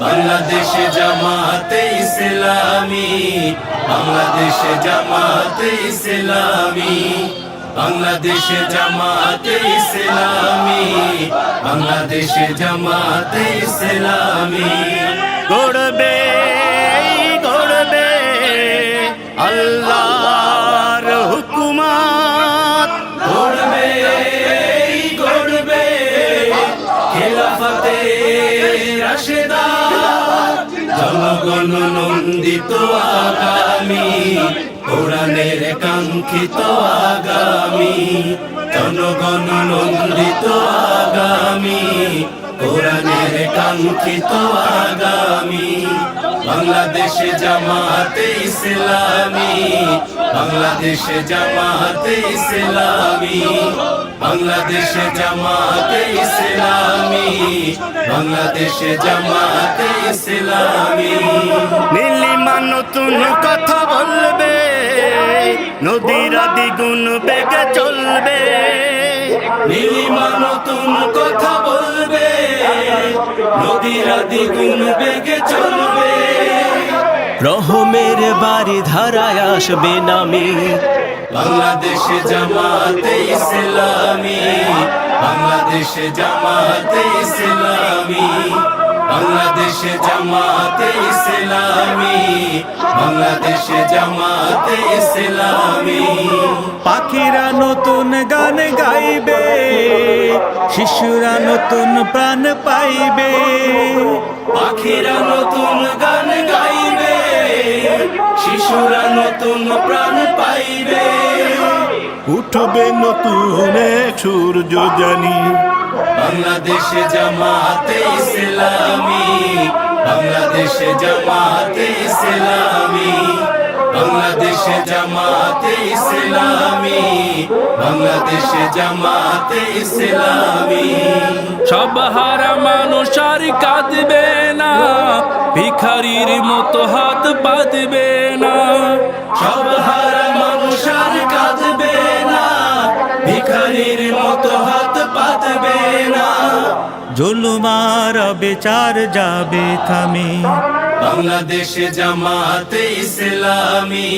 বাংলাদেশে জামাতে ইসলামী, বাংলাদেশে জামাতে ইসলামী, বাংলাদেশে জামাতে ইসলামী, বাংলাদেশে জামাতে ইসলামী। গড়বে গড়বে আল্লাহর হুকুমত, গড়বে গড়বে খেলাফতে রাশেদা, জনগণ নন্দিত আগামী, কোরআনের কাঙ্ক্ষিত আগামী, জনগণ নন্দিত আগামী, কোরআনের কাঙ্ক্ষিত আগামী। বাংলাদেশে জামাতে ইসলামী, বাংলাদেশে জামাতে ইসলামী, বাংলাদেশে জামাতে ইসলামী, বাংলাদেশে জামাতে ইসলামী। নীলিমা নতুন কথা বলবে, নদীরা দ্বিগুণ বেগে চলবে, নীলিমা নতুন কথা বলবে, নদীরা দ্বিগুণ বেগে চলবে। রহমের বাড়ি ধারায় আসবে নামি, বাংলাদেশে জামাতে ইসলামী, বাংলাদেশে জামাতে ইসলামী, বাংলাদেশে জামাতে ইসলামী, বাংলাদেশে জামাতে ইসলামী। পাখিরা নতুন গান গাইবে, শিশুরা নতুন প্রাণ পাইবে, পাখিরা নতুন গান গাইবে, শিশুরা নতুন প্রাণ পাইবে। উঠবে নতুন এক সূর্য জানি, বাংলাদেশে জামাতে ইসলামী, বাংলাদেশে জামাতে ইসলামী, বাংলাদেশে জামাতে ইসলামী, বাংলাদেশে জামাতে ইসলামী। সব হারা মানুষ আর কাঁদবে না, ভিখারির মতো হাত পাতবে না, সব হারা মানুষ আর কাঁদবে না, ভিখারির মতো হাত পাতবে না। জুলুমার বিচার যাবে থামে, বাংলাদেশে জামাতে ইসলামী।